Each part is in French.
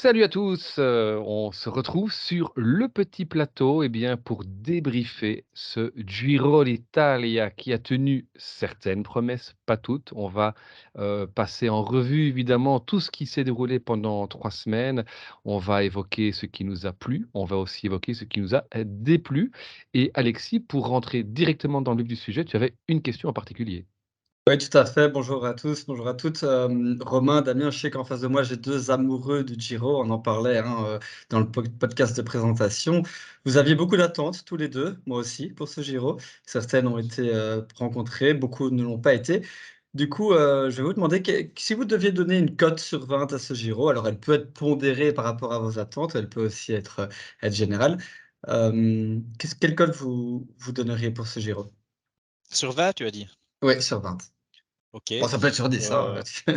Salut à tous, on se retrouve sur le petit plateau, pour débriefer ce Giro d'Italia qui a tenu certaines promesses, pas toutes. On va, passer en revue évidemment tout ce qui s'est déroulé pendant 3 semaines. On va évoquer ce qui nous a plu, on va aussi évoquer ce qui nous a, déplu. Et Alexis, pour rentrer directement dans le vif du sujet, tu avais une question en particulier? Oui, tout à fait. Bonjour à tous, bonjour à toutes. Romain, Damien, je sais qu'en face de moi, j'ai 2 amoureux du Giro. On en parlait, hein, dans le podcast de présentation. Vous aviez beaucoup d'attentes tous les 2, moi aussi, pour ce Giro. Certaines ont été, rencontrées, beaucoup ne l'ont pas été. Du coup, je vais vous demander si vous deviez donner une cote sur 20 à ce Giro, alors elle peut être pondérée par rapport à vos attentes, elle peut aussi être générale. Quelle cote vous donneriez pour ce Giro? Sur 20, tu as dit? Oui, sur 20. OK. Bon, ça peut être sur 10, hein. Heu,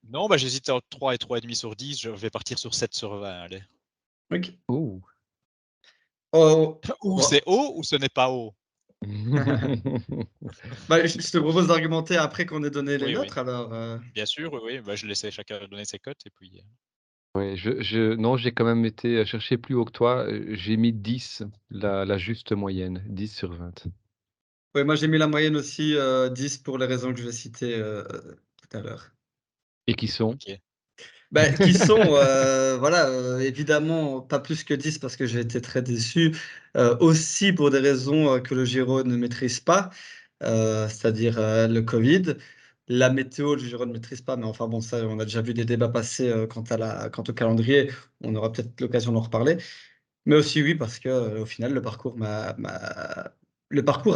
non, j'hésitais entre 3 et 3,5 sur 10. Je vais partir sur 7 sur 20, allez. OK. Oh! Oh, Ou ouais. c'est haut ou ce n'est pas haut. Bah, je te propose d'argumenter après qu'on ait donné les Oui, oui. nôtres alors, Bien sûr, oui, oui. Je laissais chacun donner ses cotes et puis, Ouais, je non, j'ai quand même été, chercher plus haut que toi, j'ai mis 10, la juste moyenne, 10/20. ouais, moi j'ai mis la moyenne aussi, 10 pour les raisons que je vais citer, tout à l'heure. Et qui sont? OK. Bah, qui sont, voilà, évidemment pas plus que 10 parce que j'ai été très déçu, aussi pour des raisons, que le Giro ne maîtrise pas, c'est-à-dire, le Covid. La météo, le Giro ne maîtrise pas, mais enfin bon, ça, on a déjà vu des débats passer, quant au calendrier. On aura peut-être l'occasion d'en reparler. Mais aussi oui, parce que, au final, le parcours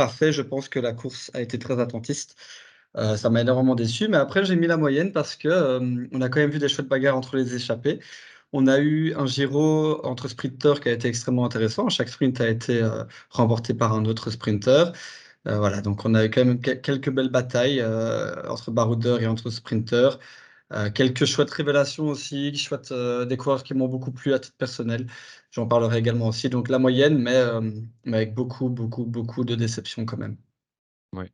a fait, je pense que la course a été très attentiste. Ça m'a énormément déçu, mais après j'ai mis la moyenne parce que, on a quand même vu des chouettes bagarres entre les échappés. On a eu un Giro entre sprinteurs qui a été extrêmement intéressant. Chaque sprint a été, remporté par un autre sprinter. Voilà, donc on a eu quand même quelques belles batailles, entre baroudeurs et entre sprinteurs. Quelques chouettes révélations aussi, chouettes, des coureurs qui m'ont beaucoup plu à titre personnel. J'en parlerai également aussi, donc la moyenne, mais avec beaucoup, beaucoup, beaucoup de déceptions quand même. Ouais.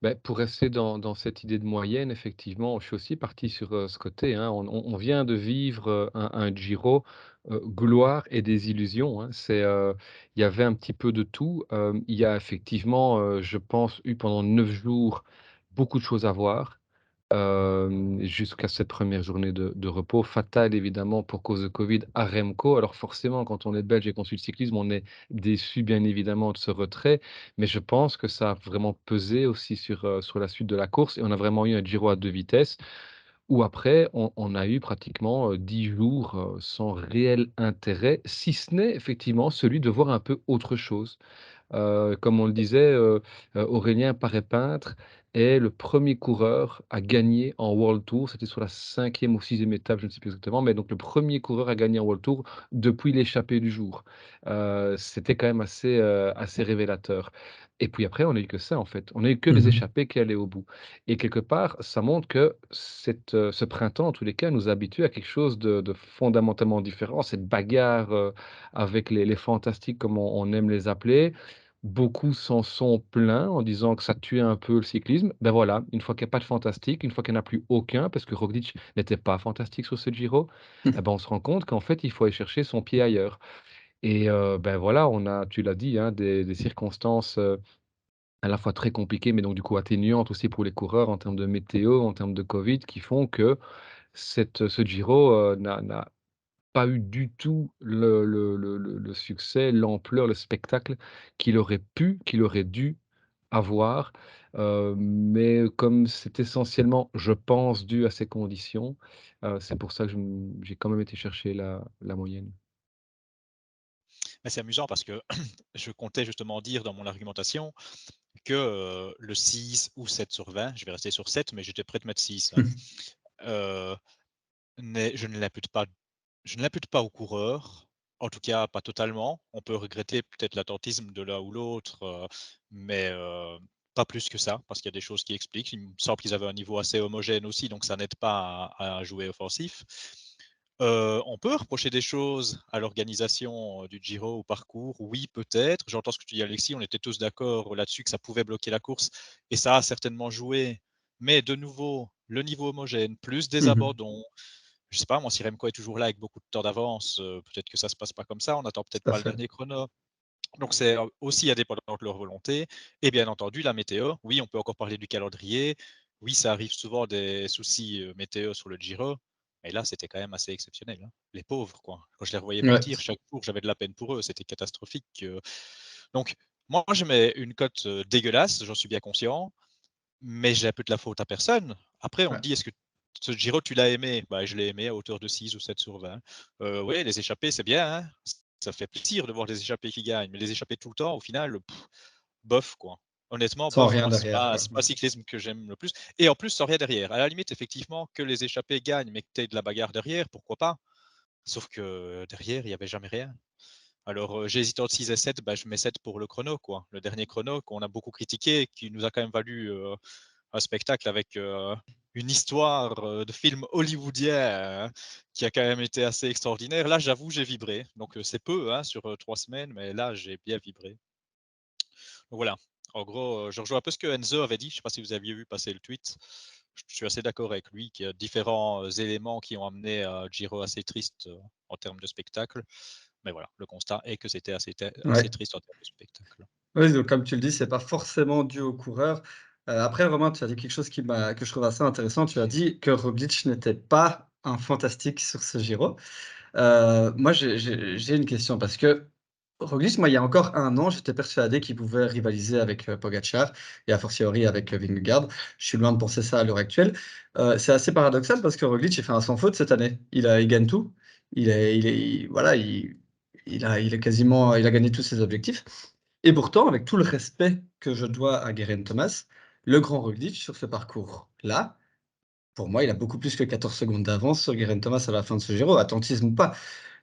Beh, pour rester dans cette idée de moyenne, effectivement, je suis aussi parti sur, ce côté, hein. On vient de vivre, un Giro, gloire et désillusion, hein. Il y avait un petit peu de tout. Il y a effectivement, je pense, eu pendant 9 jours beaucoup de choses à voir. Jusqu'à cette première journée de repos, fatale évidemment pour cause de Covid à Remco. Alors forcément, quand on est belge et qu'on suit le cyclisme, on est déçu bien évidemment de ce retrait, mais je pense que ça a vraiment pesé aussi sur la suite de la course et on a vraiment eu un Giro à 2 vitesses où après on a eu pratiquement, 10 jours, sans réel intérêt, si ce n'est effectivement celui de voir un peu autre chose. Comme on le disait, Aurélien Paré-Peintre est le premier coureur à gagner en World Tour. C'était sur la 5e ou 6e étape, je ne sais plus exactement, mais donc le premier coureur à gagner en World Tour depuis l'échappée du jour. C'était quand même assez révélateur et puis après, on n'a eu que ça, en fait. On n'a eu que des Mmh. échappées qui allaient au bout et quelque part, ça montre que ce printemps, en tous les cas, nous a habitués à quelque chose de fondamentalement différent. Cette bagarre, avec les fantastiques comme on aime les appeler. Beaucoup s'en sont plaints en disant que ça tuait un peu le cyclisme. Ben voilà, une fois qu'il y a pas de fantastique, une fois qu'il n'y en a plus aucun, parce que Roglic n'était pas fantastique sur ce Giro, eh ben, on se rend compte qu'en fait, il faut aller chercher son pied ailleurs et ben, voilà, on a, tu l'as dit, hein, des circonstances, à la fois très compliquées, mais donc du coup atténuantes aussi pour les coureurs en termes de météo, en termes de Covid, qui font que ce Giro, n'a pas eu du tout le succès, l'ampleur, le spectacle qu'il aurait pu, qu'il aurait dû avoir. Mais comme c'est essentiellement, je pense, dû à ces conditions, c'est pour ça que j'ai quand même été chercher la moyenne. Mais c'est amusant parce que je comptais justement dire dans mon argumentation que, le 6 ou 7 sur 20, je vais rester sur 7, mais j'étais prêt de mettre 6, hein, heu, n'est je ne l'impute pas aux coureurs, en tout cas pas totalement. On peut regretter peut-être l'attentisme de l'un ou l'autre, mais pas plus que ça, parce qu'il y a des choses qui expliquent. Il me semble qu'ils avaient un niveau assez homogène aussi, donc ça n'aide pas à jouer offensif. On peut reprocher des choses à l'organisation, du Giro, au parcours, oui peut-être. J'entends ce que tu dis Alexis, on était tous d'accord là-dessus que ça pouvait bloquer la course et ça a certainement joué. Mais de nouveau, le niveau homogène, plus des Mmh. abandons, je sais pas, moi, si Remco est toujours là avec beaucoup de temps d'avance, peut-être que ça se passe pas comme ça. On n'attend peut-être Tout à pas le fait. dernier chrono. Donc c'est aussi indépendant de leur volonté et bien entendu la météo. Oui, on peut encore parler du calendrier. Oui, ça arrive souvent des soucis, météo sur le Giro, mais là, c'était quand même assez exceptionnel, hein. Les pauvres, quoi. Quand je les revoyais Ouais. partir chaque jour, j'avais de la peine pour eux, c'était catastrophique, donc moi, je mets une cote, dégueulasse, j'en suis bien conscient, mais j'ai un peu de la faute à personne. Après, on me Ouais. dit: «Est-ce que ce Giro, tu l'as aimé?» Bah, je l'ai aimé à hauteur de 6 ou 7/20. Ouais, les échappées, c'est bien, hein. Ça fait plaisir de voir les échappées qui gagnent, mais les échappées tout le temps, au final, bof, quoi. Honnêtement, Sans bof, rien moi, c'est derrière, pas quoi. c'est pas le cyclisme que j'aime le plus et en plus, sans rien derrière. À la limite, effectivement, que les échappées gagnent, mais que tu aies de la bagarre derrière, pourquoi pas? Sauf que derrière, il y avait jamais rien. Alors, j'ai hésité entre 6 et 7, bah, je mets 7 pour le chrono, quoi. Le dernier chrono qu'on a beaucoup critiqué, qui nous a quand même valu, un spectacle avec, une histoire, de film hollywoodien, qui a quand même été assez extraordinaire. Là, j'avoue, j'ai vibré. Donc, c'est peu, hein, sur, 3 semaines, mais là, j'ai bien vibré. Donc voilà. En gros, je rejoins un peu ce que Enzo avait dit. Je ne sais pas si vous aviez vu passer le tweet. Je suis assez d'accord avec lui qu'il y a différents, éléments qui ont amené à Giro assez triste, en termes de spectacle. Mais voilà, le constat est que c'était assez Ouais. triste en termes de spectacle. Oui, donc comme tu le dis, c'est pas forcément dû aux coureurs. Après Romain, tu as dit quelque chose que je trouve assez intéressant. Tu as dit que Roglic n'était pas un fantastique sur ce Giro. Moi, j'ai une question parce que Roglic, moi, il y a encore 1 an, j'étais persuadé qu'il pouvait rivaliser avec, Pogačar et a fortiori avec, Vingegaard. Je suis loin de penser ça à l'heure actuelle. C'est assez paradoxal parce que Roglic, il fait un sans faute cette année. Il gagne tout. Voilà, il a gagné tous ses objectifs et pourtant, avec tout le respect que je dois à Geraint Thomas, le grand Roglic sur ce parcours-là, pour moi, il a beaucoup plus que 14 secondes d'avance sur Geraint Thomas à la fin de ce Giro, attentisme ou pas.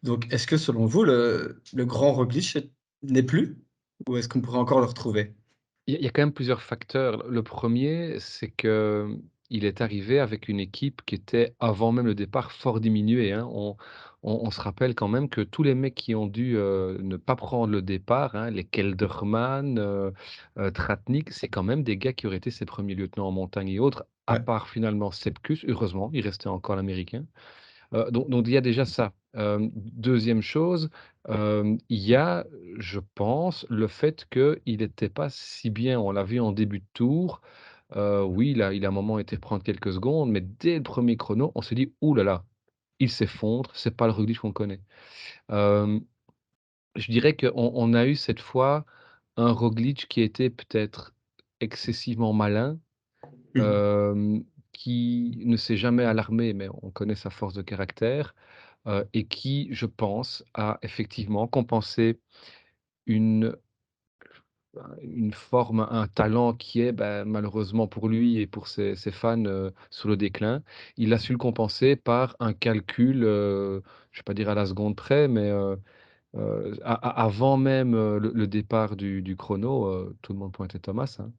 Donc, est-ce que selon vous, le grand Roglic n'est plus? Ou est-ce qu'on pourrait encore le retrouver? Il y a quand même plusieurs facteurs. Le premier, c'est que il est arrivé avec une équipe qui était, avant même le départ, fort diminuée, hein. On se rappelle quand même que tous les mecs qui ont dû, ne pas prendre le départ, hein, les Kelderman, Tratnik, c'est quand même des gars qui auraient été ses premiers lieutenants en montagne et autres, à Ouais. part finalement Sepkus, heureusement, il restait encore l'américain. Donc il y a déjà ça. 2e chose, il y a, je pense, le fait qu'il n'était pas si bien. On l'a vu en début de tour, oui, il a un moment été prendre quelques secondes, mais dès le premier chrono, on s'est dit: «Ouh là là, il s'effondre, c'est pas le Roglic qu'on connaît». Hem, je dirais qu'on a eu cette fois un Roglic qui était peut-être excessivement malin, Mmh. hem, qui ne s'est jamais alarmé, mais on connaît sa force de caractère. Et qui, je pense, a effectivement compensé une une forme, un talent qui est, bah, malheureusement pour lui et pour ses fans, sur le déclin. Il a su le compenser par un calcul, je ne vais pas dire à la seconde près, mais avant même, le départ du chrono, tout le monde pointait Thomas, hein.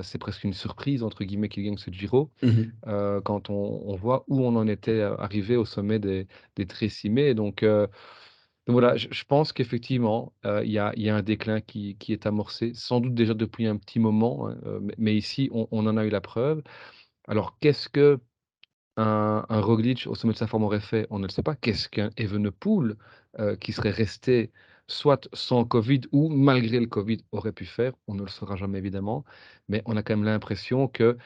C'est presque une «surprise» entre guillemets qu'il gagne ce Giro. Mmh. Quand on voit où on en était, arrivé au sommet des Trésimées donc voilà, je pense qu'effectivement, il y a un déclin qui est amorcé, sans doute déjà depuis un petit moment, hein, mais ici on en a eu la preuve. Alors qu'est-ce qu'un Roglic au sommet de sa forme aurait fait? On ne le sait pas. Qu'est-ce qu'un Evenepoel, qui serait resté soit sans Covid ou malgré le Covid aurait pu faire? On ne le saura jamais évidemment, mais on a quand même l'impression que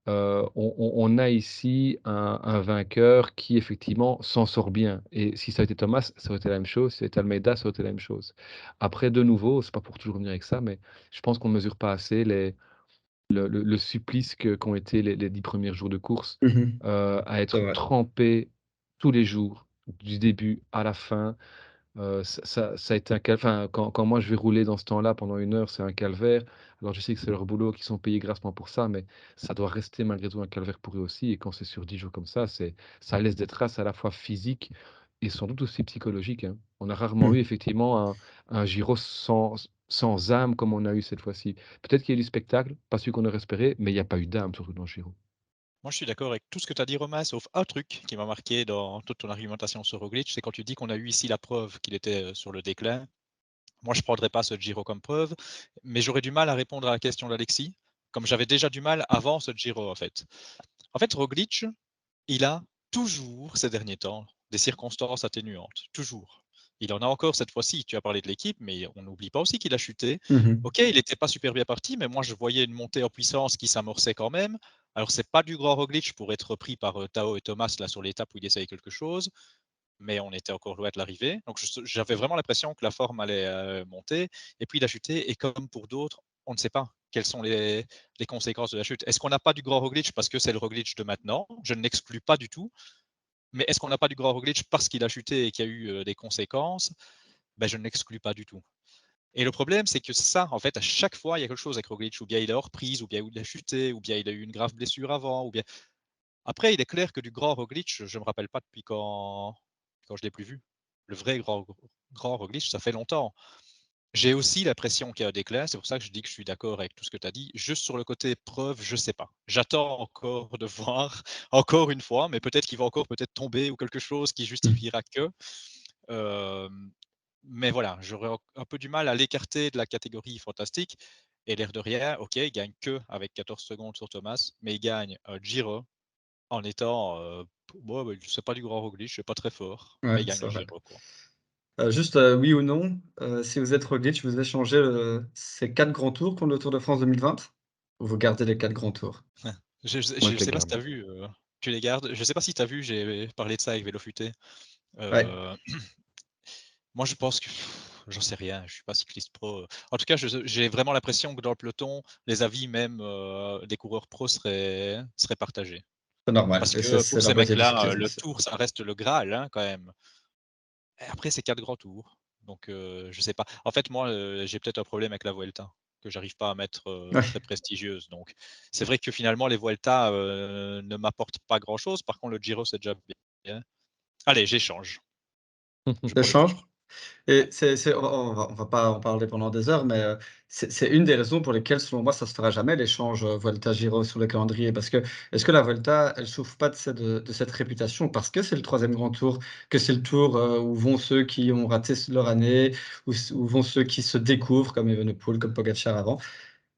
on a ici un vainqueur qui effectivement s'en sort bien et si ça a été Thomas, ça aurait été la même chose, si ça a été Almeida, ça aurait été la même chose. Après de nouveau, c'est pas pour toujours venir avec ça, mais je pense qu'on ne mesure pas assez le supplice qu'ont été les 10 premiers jours de course, Mmh. à C'est être vrai. trempé tous les jours, du début à la fin. Ça a été un enfin, quand moi je vais rouler dans ce temps-là pendant 1 heure, c'est un calvaire. Alors je sais que c'est leur boulot, qu'ils sont payés grassement pour ça, mais ça doit rester malgré tout un calvaire pour eux aussi et quand c'est sur 10 jours comme ça laisse des traces à la fois physiques et sans doute aussi psychologiques, hein. On a rarement eu Mmh. effectivement un Giro sans âme comme on a eu cette fois-ci. Peut-être qu'il y a eu du spectacle, pas celui qu'on aurait espéré, mais il y a pas eu d'âme surtout dans le Giro. Moi, je suis d'accord avec tout ce que tu as dit, Romain, sauf un truc qui m'a marqué dans toute ton argumentation sur Roglic, c'est quand tu dis qu'on a eu ici la preuve qu'il était, sur le déclin. Moi, je ne prendrais pas ce Giro comme preuve, mais j'aurais du mal à répondre à la question d'Alexis, comme j'avais déjà du mal avant ce Giro, en fait. En fait, Roglic, il a toujours, ces derniers temps, des circonstances atténuantes, toujours. Il en a encore cette fois-ci. Tu as parlé de l'équipe, mais on n'oublie pas aussi qu'il a chuté. Mmh. OK, il n'était pas super bien parti, mais moi, je voyais une montée en puissance qui s'amorçait quand même. Alors, c'est pas du grand Roglic pour être pris par Tao et Thomas là sur l'étape où il essaye quelque chose, mais on était encore loin de l'arrivée. Donc, j'avais vraiment l'impression que la forme allait monter. Et puis, il a chuté. Et comme pour d'autres, on ne sait pas quelles sont les conséquences de la chute. Est-ce qu'on n'a pas du grand Roglic parce que c'est le Roglic de maintenant? Je ne l'exclus pas du tout. Mais est-ce qu'on n'a pas du grand Roglic parce qu'il a chuté et qu'il y a eu des conséquences? Ben, je ne l'exclus pas du tout. Et le problème, c'est que ça, en fait, à chaque fois, il y a quelque chose avec Roglic, ou bien il est hors prise, ou bien il a chuté, ou bien il a eu une grave blessure avant, ou bien. Après, il est clair que du grand Roglic, je ne me rappelle pas depuis quand je l'ai plus vu. Le vrai grand Roglic, ça fait longtemps. J'ai aussi l'impression qu'il y a un déclin, c'est pour ça que je dis que je suis d'accord avec tout ce que tu as dit. Juste sur le côté preuve, je ne sais pas. J'attends encore de voir, encore une fois, mais peut-être qu'il va encore peut-être tomber ou quelque chose qui Mmh. justifiera que. Euh, mais voilà, j'aurais un peu du mal à l'écarter de la catégorie fantastique. Et l'air de rien, ok, il gagne que avec 14 secondes sur Thomas, mais il gagne un Giro en étant, c'est pas du grand Roglic, c'est pas très fort, Ouais, mais il gagne c'est le vrai. Giro, quoi. Juste, oui ou non, si vous êtes Roglic, vous échangez, ces 4 grands tours contre le Tour de France 2020? Ou vous gardez les 4 grands tours? Moi, Je je les sais pas si garde. tu as vu, tu les gardes. Je sais pas si tu as vu, j'ai parlé de ça avec Vélo Futé. Ouais. Euh, Moi, je pense que j'en sais rien, je suis pas cycliste pro. En tout cas, j'ai vraiment l'impression que dans le peloton, les avis même des coureurs pro seraient partagés. C'est normal Parce et c'est que pour c'est la ces beauté du mecs-là, cyclisme le aussi. tour, ça reste le Graal, hein, quand même. Et après, c'est 4 grands tours. Donc, je sais pas. En fait, moi, j'ai peut-être un problème avec la Vuelta, que j'arrive pas à mettre très Ouais. prestigieuse. Donc, c'est vrai que finalement, les Vuelta ne m'apportent pas grand-chose. Par contre, le Giro, c'est déjà bien. Allez, j'échange. Je prends le Échange. Giro. Ouais. Et c'est on va pas en parler pendant des heures, mais c'est une des raisons pour lesquelles, selon moi, ça se fera jamais l'échange, Vuelta-Giro sur le calendrier. Parce que est-ce que la Vuelta, elle souffre pas de cette réputation parce que c'est le troisième grand tour, que c'est le tour, où vont ceux qui ont raté leur année, où vont ceux qui se découvrent comme Evenepoel, comme Pogacar avant?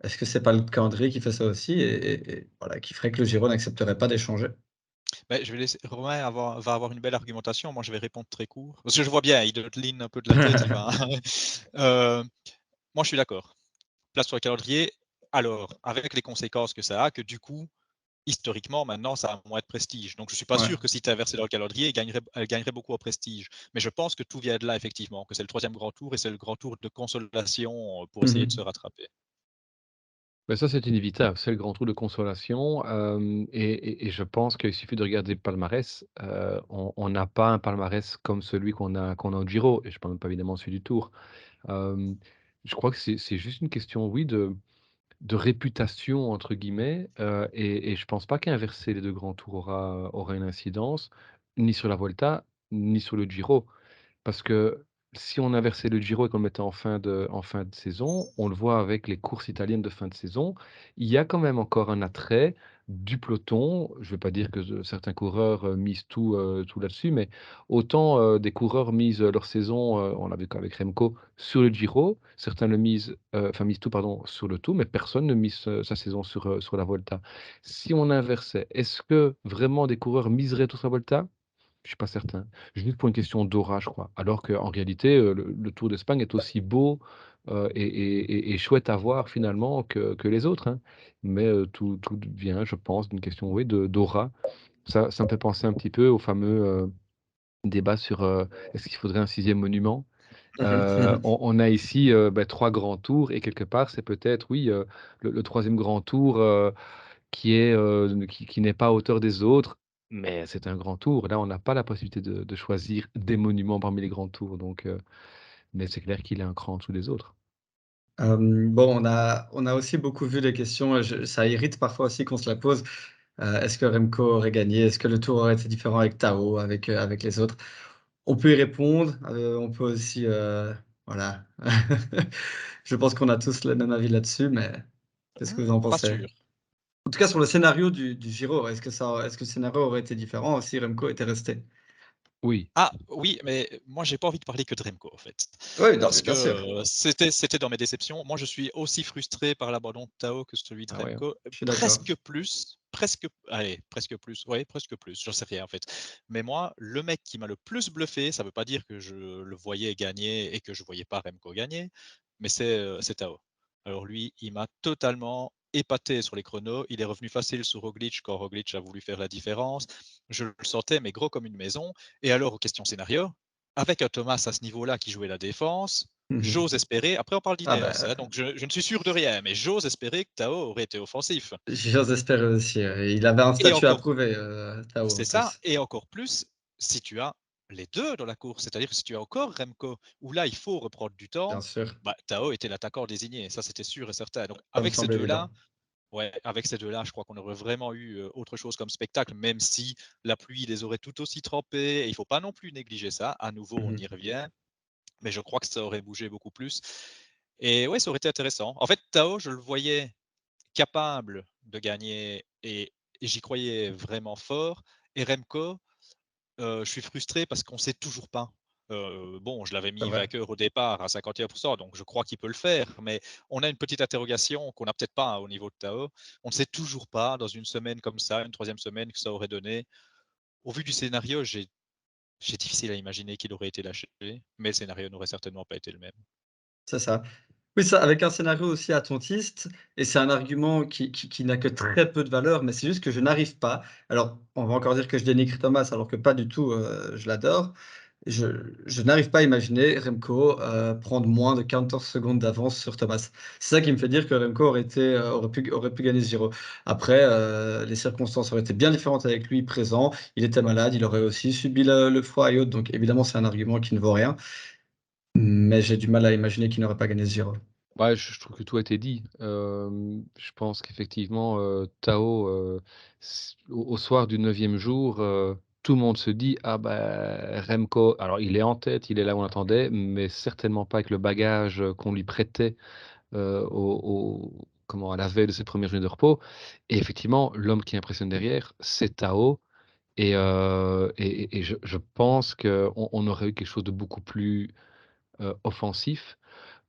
Est-ce que c'est pas le calendrier qui fait ça aussi et voilà, qui ferait que le Giro n'accepterait pas d'échanger? Beh, je vais laisser Romain va avoir une belle argumentation. Moi, je vais répondre très court. Parce que je vois bien, il dodeline un peu de la tête, il va. Heu, Moi, je suis d'accord. Place sur le calendrier. Alors, avec les conséquences que ça a, que du coup, historiquement, maintenant, ça a moins de prestige. Donc, je suis pas Ouais. sûr que si tu inversé dans le calendrier, elle gagnerait beaucoup en prestige. Mais je pense que tout vient de là, effectivement, que c'est le troisième grand tour et c'est le grand tour de consolation pour essayer de se Mmh. rattraper. Mais ça, c'est inévitable, c'est le grand trou de consolation, et je pense qu'il suffit de regarder le palmarès, on n'a pas un palmarès comme celui qu'on a au Giro et je parle même pas évidemment celui du Tour. Hem, je crois que c'est juste une question, oui, de «réputation» entre guillemets, et je pense pas qu'inverser les 2 grands tours aura une incidence, ni sur la Volta, ni sur le Giro. Parce que si on inversait le Giro et qu'on le mettait en fin de saison, on le voit avec les courses italiennes de fin de saison, il y a quand même encore un attrait du peloton. Je ne vais pas dire que certains coureurs misent tout là-dessus, mais autant des coureurs misent leur saison, on l'a vu qu'avec Remco, sur le Giro, certains misent tout pardon, sur le Tour, mais personne ne mise sa saison sur la Volta. Si on inversait, est-ce que vraiment des coureurs miseraient sur la Volta? Je suis pas certain. Juste pour une question d'aura, je crois. Alors qu'en réalité, le Tour d'Espagne est aussi beau, et chouette à voir finalement que les autres, hein. Mais, tout vient, je pense, d'une question, oui, d'aura. Ça me fait penser un petit peu au fameux, débat sur, est-ce qu'il faudrait un sixième monument? On a ici, 3 grands tours et quelque part, c'est peut-être, oui, le 3 grand tour, qui n'est pas à hauteur des autres, mais c'est un grand tour. Là, on n'a pas la possibilité de choisir des monuments parmi les grands tours, donc mais c'est clair qu'il est un cran en dessous des autres. Bon, on a aussi beaucoup vu les questions et ça irrite parfois aussi qu'on se la pose. Est-ce que Remco aurait gagné? Est-ce que le tour aurait été différent avec Tao, avec les autres? On peut y répondre, on peut aussi, voilà. Je pense qu'on a tous le même avis là-dessus, mais qu'est-ce que vous en Pas pensez? sûr. En tout cas, sur le scénario du Giro, est-ce que le scénario aurait été différent si Remco était resté? Oui, Ah oui, mais moi j'ai pas envie de parler que de Remco en fait. Oui, non, mais Parce que bien sûr. c'était dans mes déceptions. Moi je suis aussi frustré par l'abandon de Tao que celui de ah ouais, Remco, Je suis d'accord. presque plus, ouais, presque plus, j'en sais rien en fait. Mais moi, le mec qui m'a le plus bluffé, ça veut pas dire que je le voyais gagner et que je voyais pas Remco gagner, mais c'est Tao. Alors lui, il m'a totalement épaté sur les chronos. Il est revenu facile sur Roglic quand Roglic a voulu faire la différence. Je le sentais, mais gros comme une maison. Et alors, aux questions scénario, avec un Thomas à ce niveau-là qui jouait la défense, Mhm. j'ose espérer, après on parle Ah d'Ineos, bah, hein, donc je ne suis sûr de rien, mais j'ose espérer que Tao aurait été offensif. j'ose espérer aussi. Il avait un Et statut à encore, prouver, Tao, en c'est ça, plus. et encore plus si tu as les deux dans la course, c'est-à-dire que si tu as encore Remco, où là il faut reprendre du Bien temps, sûr, bah, Tao était l'attaquant désigné, ça c'était sûr et certain. Donc ça me avec ces semble deux-là, évident. ouais, avec ces deux-là, je crois qu'on aurait vraiment eu autre chose comme spectacle, même si la pluie les aurait tout aussi trempés. Et il ne faut pas non plus négliger ça. À nouveau, on Mhm. y revient, mais je crois que ça aurait bougé beaucoup plus. Et ouais, ça aurait été intéressant. En fait, Tao, je le voyais capable de gagner et j'y croyais vraiment fort. Et Remco, je suis frustré parce qu'on ne sait toujours pas. Bon, je l'avais C'est mis vrai. vainqueur au départ à 51%, donc je crois qu'il peut le faire, mais on a une petite interrogation qu'on n'a peut-être pas hein, au niveau de Tao. On ne sait toujours pas, dans une semaine comme ça, une troisième semaine, que ça aurait donné. Au vu du scénario, j'ai difficile à imaginer qu'il aurait été lâché, mais le scénario n'aurait certainement pas été le même. C'est ça. Oui, ça, avec un scénario aussi attentiste et c'est un argument qui n'a que très peu de valeur, mais c'est juste que je n'arrive pas alors, on va encore dire que je dénigre Thomas alors que pas du tout, je l'adore. Je je n'arrive pas à imaginer Remco, prendre moins de 14 secondes d'avance sur Thomas. C'est ça qui me fait dire que Remco aurait pu gagner ce Giro. Après, les circonstances auraient été bien différentes avec lui présent. Il était malade, il aurait aussi subi le froid et autres, donc évidemment, c'est un argument qui ne vaut rien. Mais j'ai du mal à imaginer qu'il n'aurait pas gagné ce Giro. Ouais, je trouve que tout a été dit. Je pense qu'effectivement, Tao, au soir du 9e jour, tout le monde se dit: «Ah bah, Remco» alors il est en tête, il est là où on attendait, mais certainement pas avec le bagage, qu'on lui prêtait, à la veille de ses premières journées de repos et effectivement, l'homme qui impressionne derrière, c'est Tao et je pense qu'on aurait eu quelque chose de beaucoup plus, offensif.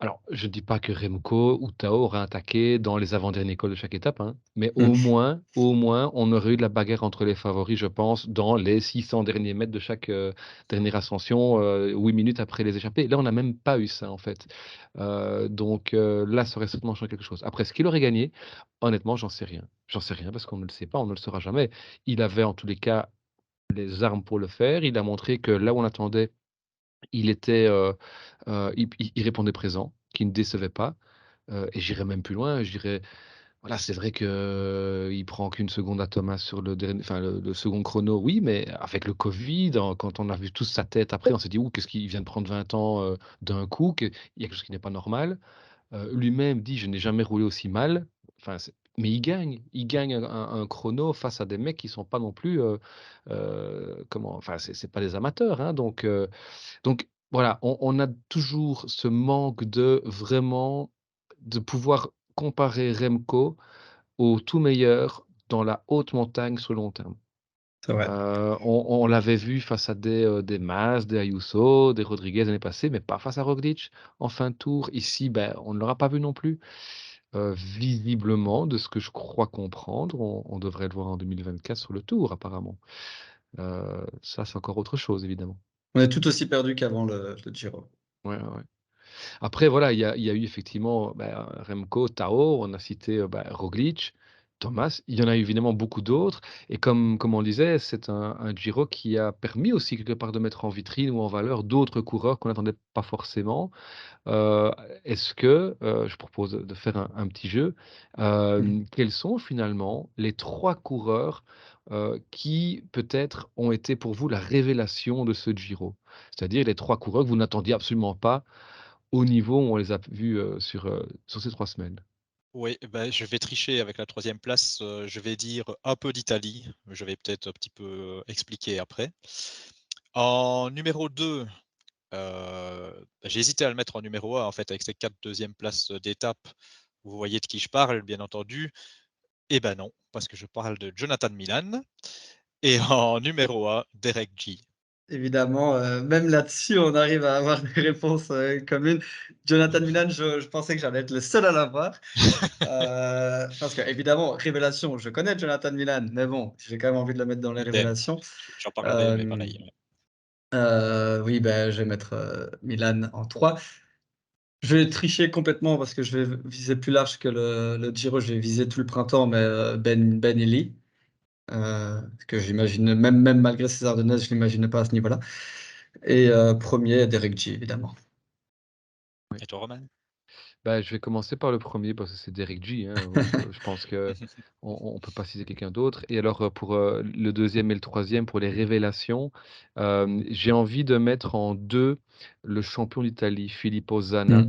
Alors, je ne dis pas que Remco ou Tao auraient attaqué dans les avant-derniers cols de chaque étape, hein, mais Mmh. au moins, on aurait eu de la bagarre entre les favoris, je pense, dans les 600 derniers mètres de chaque, dernière ascension, 8 minutes après les échappées. Là, on n'a même pas eu ça, en fait. Donc, là, ça aurait certainement changé quelque chose. Après, ce qu'il aurait gagné, honnêtement, j'en sais rien. J'en sais rien parce qu'on ne le sait pas, on ne le saura jamais. Il avait en tous les cas les armes pour le faire. Il a montré que là où on attendait, il était, il répondait présent, qu'il ne décevait pas, et j'irais même plus loin, je dirais, voilà, c'est vrai qu'il prend qu'une seconde à Thomas sur le second chrono, oui, mais avec le covid, quand on a vu tous sa tête après, on s'est dit: «Ouh, qu'est-ce qu'il vient de prendre 20 ans, d'un coup, il y a quelque chose qui n'est pas normal». Lui-même dit: «Je n'ai jamais roulé aussi mal». Enfin, mais il gagne un chrono face à des mecs qui sont pas non plus, enfin, c'est pas des amateurs, hein, donc voilà, on a toujours ce manque de vraiment de pouvoir comparer Remco au tout meilleur dans la haute montagne sur le long terme. C'est vrai. On l'avait vu face à des Mas, des Ayuso, des Rodriguez l'année passée, mais pas face à Roglic en fin de tour. Ici, ben, on ne l'aura pas vu non plus. Visiblement, de ce que je crois comprendre, on devrait le voir en 2024 sur le Tour apparemment. Ça, c'est encore autre chose évidemment. On est tout aussi perdu qu'avant le Giro. Ouais, ouais, ouais. Après voilà, il y a eu effectivement, bah, Remco, Tao, on a cité, bah, Roglic, Thomas, il y en a évidemment beaucoup d'autres et comme on le disait, c'est un Giro qui a permis aussi quelque part de mettre en vitrine ou en valeur d'autres coureurs qu'on n'attendait pas forcément. Heu, Est-ce que, je propose de faire un petit jeu, Mmh. quels sont finalement les 3 coureurs, qui peut-être ont été pour vous la révélation de ce Giro? C'est-à-dire les 3 coureurs que vous n'attendiez absolument pas au niveau où on les a vus, sur ces 3 semaines. Oui, bah, je vais tricher avec la troisième place, je vais dire un peu d'Italie, je vais peut-être un petit peu expliquer après. En numéro 2, j'ai hésité à le mettre en numéro 1 en fait avec ces 4 deuxièmes places, d'étape. Vous voyez de qui je parle, bien entendu. Eh ben non, parce que je parle de Jonathan Milan et en numéro 1, Derek G. Évidemment, même là-dessus, on arrive à avoir des réponses, communes. Jonathan Milan, je pensais que j'allais être le seul à l'avoir, parce qu'évidemment, révélation, je connais Jonathan Milan, mais bon, j'ai quand même envie de le mettre dans les Idem, révélations. j'en parlerai, mais Hem, pareil, ouais. oui, ben, je vais mettre, Milan en 3. Je vais tricher complètement parce que je vais viser plus large que le Giro, je vais viser tout le printemps, mais, Ben Illy, que j'imagine même malgré ses Ardennaises, je l'imagine pas à ce niveau-là. Et 1er, Derek G, évidemment. Oui. Et toi, Romain? Bah, je vais commencer par le premier parce que c'est Derek G, hein, je pense qu'on peut pas citer quelqu'un d'autre et alors, pour, le deuxième et le troisième pour les révélations, j'ai envie de mettre en 2 le champion d'Italie, Filippo Zana,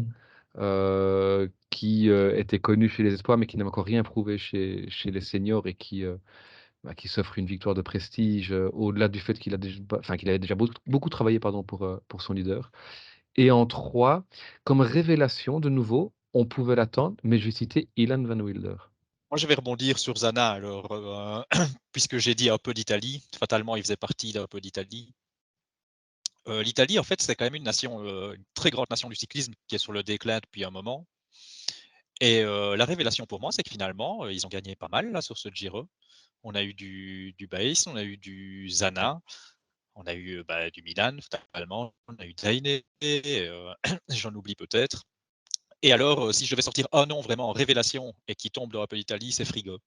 Mmh. qui, était connu chez les espoirs, mais qui n'a encore rien prouvé chez les seniors et qui s'offre une victoire de prestige, au-delà du fait qu'il a déj bah, enfin, qu'il avait déjà beaucoup travaillé, pardon, pour son leader. Et en 3, comme révélation, de nouveau, on pouvait l'attendre, mais je vais citer Ilan Van Wilder. Moi, je vais rebondir sur Zana alors, puisque j'ai dit un peu d'Italie. Fatalement, il faisait partie d'un peu d'Italie. L'Italie, en fait, c'est quand même une nation, une très grande nation du cyclisme qui est sur le déclin depuis un moment. Et la révélation pour moi, c'est que finalement, ils ont gagné pas mal là sur ce Giro. On a eu du Baïs, on a eu du Zana, on a eu du Milan, fatalement, on a eu Daine, j'en oublie peut-être. Et alors, si je devais sortir un nom vraiment en révélation et qui tombe dans un peu d'Italie, c'est Frigo.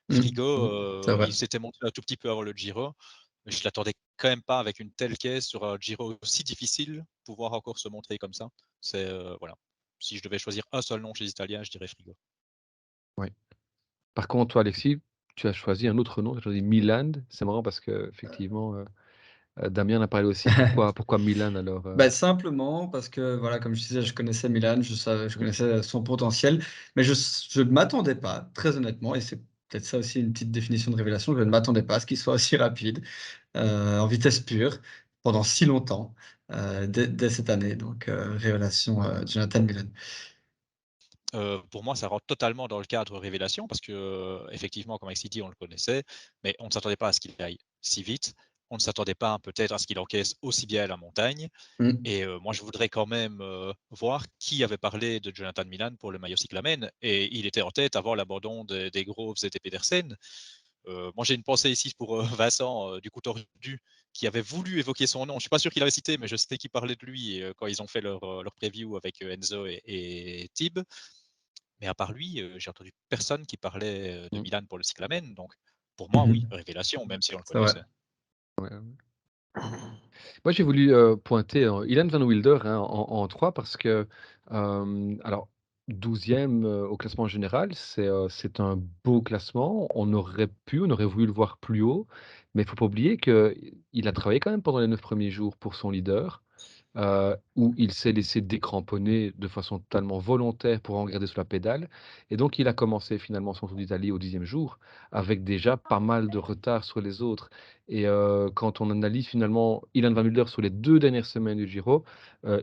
Mmh. Frigo, C'est vrai. il s'était montré un tout petit peu avant le Giro, mais je l'attendais quand même pas avec une telle caisse sur un Giro aussi difficile, pouvoir encore se montrer comme ça. C'est, voilà. Si je devais choisir un seul nom chez les Italiens, je dirais Frigo. Oui. Par contre, toi, Alexis, tu as choisi un autre nom, tu as choisi Milan. C'est marrant parce qu'effectivement, Damien en a parlé aussi. Pourquoi Milan alors, Bah, simplement parce que, voilà, comme je disais, je connaissais Milan, je connaissais son potentiel, mais je ne m'attendais pas, très honnêtement, et c'est peut-être ça aussi une petite définition de révélation, je ne m'attendais pas à ce qu'il soit aussi rapide, en vitesse pure, pendant si longtemps, dès cette année. Donc, révélation, Jonathan Milan. Pour moi, ça rentre totalement dans le cadre révélation parce que, effectivement, comme Alexis dit, on le connaissait, mais on ne s'attendait pas à ce qu'il aille si vite. On ne s'attendait pas peut-être à ce qu'il encaisse aussi bien la montagne. Mmh. Et moi, je voudrais quand même voir qui avait parlé de Jonathan Milan pour le maillot cyclamen. Et il était en tête avant l'abandon des Groves et des Pedersen. Moi, j'ai une pensée ici pour Vincent du coup tordu, qui avait voulu évoquer son nom. Je ne suis pas sûr qu'il avait cité, mais je sais qu'il parlait de lui quand ils ont fait leur preview avec Enzo et Tib. Mais à part lui, j'ai entendu personne qui parlait de mmh, Milan pour le cyclamen. Donc, pour moi, oui, Mmh. révélation, même si on le C'est vrai. connaissait. ouais, ouais. Moi, j'ai voulu, pointer, Ilan Van Wilder, hein, en 3 parce que, alors 12e, au classement général, c'est un beau classement. On aurait voulu le voir plus haut, mais il faut pas oublier qu'il a travaillé quand même pendant les 9 premiers jours pour son leader. Où il s'est laissé décramponner de façon totalement volontaire pour en garder sous la pédale et donc il a commencé finalement son Tour d'Italie au 10e jour avec déjà pas mal de retard sur les autres et quand on analyse finalement Ilan Van Mulder sur les 2 dernières semaines du Giro,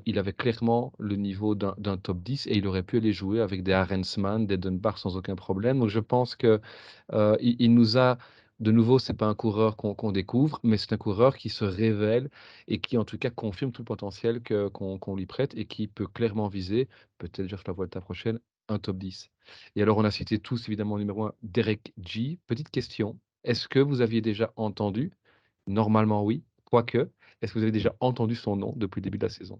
il avait clairement le niveau d'un top 10 et il aurait pu aller jouer avec des Arensman, des Dunbar sans aucun problème. Donc je pense que, il nous a de nouveau, c'est pas un coureur qu'on découvre, mais c'est un coureur qui se révèle et qui en tout cas confirme tout le potentiel qu'on lui prête et qui peut clairement viser, peut-être déjà sur la Vuelta prochaine, un top 10. Et alors on a cité tous évidemment le numéro 1, Derek G. Petite question, est-ce que vous aviez déjà entendu? Normalement oui, quoique, est-ce que vous avez déjà entendu son nom depuis le début de la saison?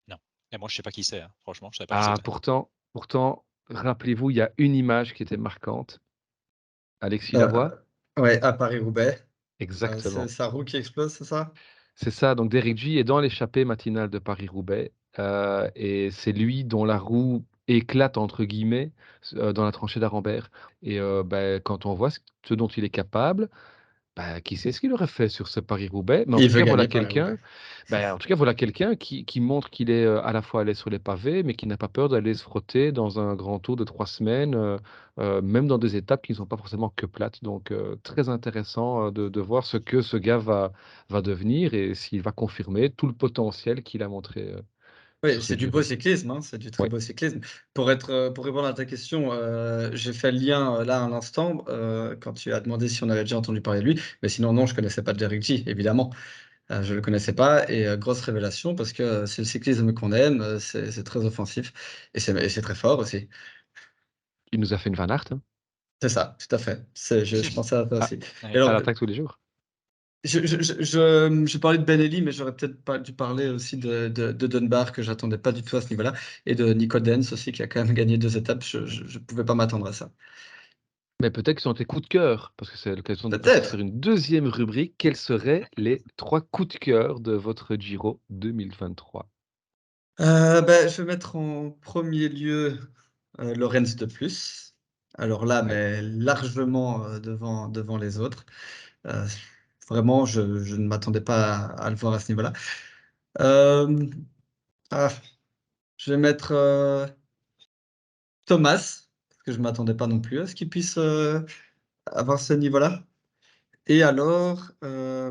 Non. Et moi, je ne sais pas qui c'est, hein. Franchement, je ne savais pas qui Ah c'était. pourtant, rappelez-vous, il y a une image qui était marquante. Alexis Heu, Lavoie? ouais, à Paris-Roubaix, c'est Exactement. sa roue qui explose, c'est ça? C'est ça, donc Derek J est dans l'échappée matinale de Paris-Roubaix, et c'est lui dont la roue «éclate» entre guillemets, dans la tranchée d'Arambert et quand on voit ce dont il est capable, qui sait ce qu'il aurait fait sur ce Paris-Roubaix? Mais en Il tout veut cas, voilà gagner Paris-Roubaix. quelqu'un en tout cas, voilà quelqu'un qui montre qu'il est, à la fois à l'aise sur les pavés, mais qui n'a pas peur d'aller se frotter dans un grand tour de 3 semaines, même dans des étapes qui ne sont pas forcément que plates. Donc, très intéressant, de voir ce que ce gars va devenir et s'il va confirmer tout le potentiel qu'il a montré, Oui, sur ce c'est du beau Giro. cyclisme, hein, c'est du très Oui, beau cyclisme. Pour répondre à ta question, j'ai fait le lien, là, à l'instant, quand tu as demandé si on avait déjà entendu parler de lui. Mais sinon, non, je connaissais pas Derek J, évidemment. Je le connaissais pas et grosse révélation parce que, c'est le cyclisme qu'on aime, c'est très offensif et c'est très fort aussi. il nous a fait une Van Aert, hein, C'est ça, tout à fait. Je pensais à ça à aussi. Et alors, l'attaque tous les jours. je parlais de Ben Eli, mais j'aurais peut-être pas dû parler aussi de Dunbar, que j'attendais pas du tout à ce niveau-là, et de Nico Dens aussi, qui a quand même gagné 2 étapes. Je pouvais pas m'attendre à ça. Mais peut-être qu'ils sont tes coups de cœur, parce que c'est l'occasion de passer sur Peut-être! une deuxième rubrique. Quels seraient les 3 coups de cœur de votre Giro 2023? Je vais mettre en premier lieu, Lorenz de Plus. Alors là, Ouais. mais largement, devant les autres. Heu, Vraiment, je ne m'attendais pas à le voir à ce niveau-là. Hem, ah, je vais mettre, Thomas, parce que je m'attendais pas non plus à ce qu'il puisse, avoir ce niveau-là. Et alors, ça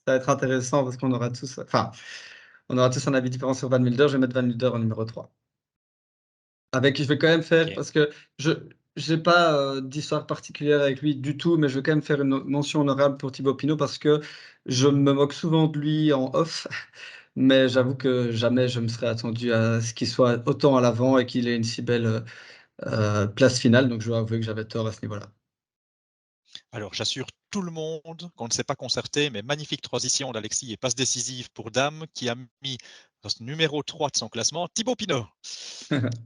va être intéressant parce qu'on aura tous enfin, on aura tous un avis différent sur Van Mulder. Je vais mettre Van Mulder en numéro 3. Je vais quand même faire Ok. parce que je j'ai pas, d'histoire particulière avec lui du tout, mais je vais quand même faire une mention honorable pour Thibaut Pinot parce que je me moque souvent de lui en off, mais j'avoue que jamais je me serais attendu à ce qu'il soit autant à l'avant et qu'il ait une si belle, place finale, donc je dois avouer que j'avais tort à ce niveau-là. Alors, j'assure tout le monde qu'on ne s'est pas concerté, mais magnifique transition d'Alexis et passe décisive pour Dame qui a mis dans ce numéro 3 de son classement Thibaut Pinot.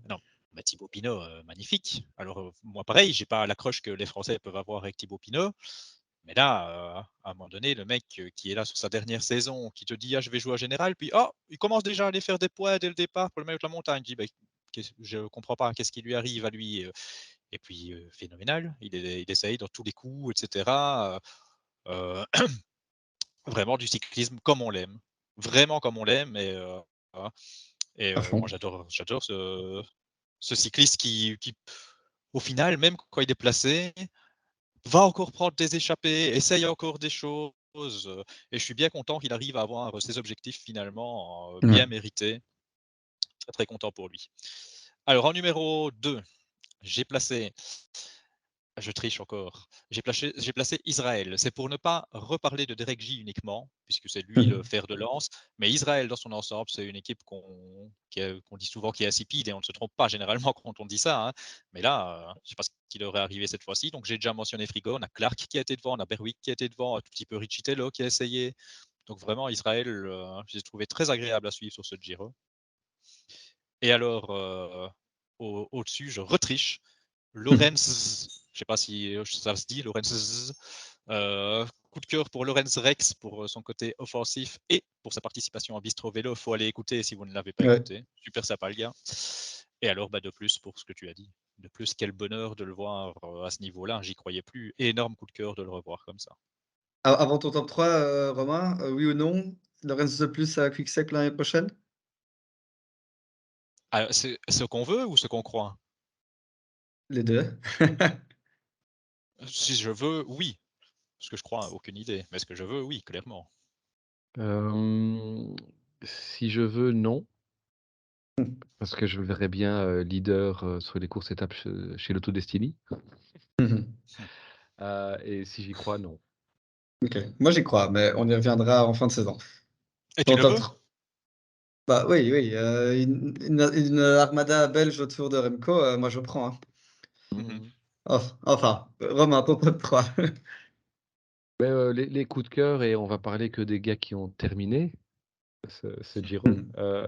Non, mais Thibaut Pinot, magnifique. Alors, moi, pareil, j'ai pas l'accroche que les Français peuvent avoir avec Thibaut Pinot. Mais là, à un moment donné, le mec qui est là sur sa dernière saison, qui te dit ah, je vais jouer à général, puis oh, il commence déjà à aller faire des points dès le départ pour le maillot de la montagne. Je dis, bah, je ne comprends pas, qu'est-ce qui lui arrive à lui Et puis, phénoménal, il essaye dans tous les coups, etc. Euh, Vraiment du cyclisme comme on l'aime. Vraiment comme on l'aime. Voilà. À Moi, fond. j'adore ce cycliste qui, au final, même quand il est placé, va encore prendre des échappées, essaye encore des choses. Et je suis bien content qu'il arrive à avoir ses objectifs finalement bien Ouais. mérités. Très très content pour lui. Alors en numéro 2, j'ai placé, je triche encore, j'ai placé Israël. C'est pour ne pas reparler de Derek J uniquement, puisque c'est lui le fer de lance. Mais Israël dans son ensemble, c'est une équipe qu'on dit souvent qui est insipide et on ne se trompe pas généralement quand on dit ça, hein. Mais là, je ne sais pas ce qui leur est arrivé cette fois-ci. Donc j'ai déjà mentionné Frigo, on a Clark qui a été devant, on a Berwick qui a été devant, un tout petit peu Richitello qui a essayé. Donc vraiment Israël, je l'ai trouvé très agréable à suivre sur ce Giro. Et alors, au-dessus, je retriche. Lorenz, je ne sais pas si ça se dit, Lorenz. Coup de cœur pour Lorenz Rex pour son côté offensif et pour sa participation à Bistro Vélo. Il faut aller écouter si vous ne l'avez pas Ouais. écouté. Super sympa le gars. Et alors, de plus, pour ce que tu as dit. De plus, quel bonheur de le voir à ce niveau-là. J'y croyais plus. Énorme coup de cœur de le revoir comme ça. Avant ton top 3, Romain, oui ou non, Lorenz de Plus à Quickstep l'année prochaine? Ah, c'est ce qu'on veut ou ce qu'on croit? Les 2. Si je veux, oui. Ce que je crois, aucune idée. Mais ce que je veux, oui, clairement. Hem, Si je veux, non, parce que je le verrais bien, leader, sur les courses étapes chez Lotto Destiny, et si j'y crois, non. OK. Moi, j'y crois, mais on y reviendra en fin de saison. Et tu Ton le top veux? 3. Bah, oui, oui, une armada belge autour de Remco, moi je prends, hein. Mmh. Enfin, Romain, ton top 3. Beh, les coups de cœur, et on va parler que des gars qui ont terminé ce Giro,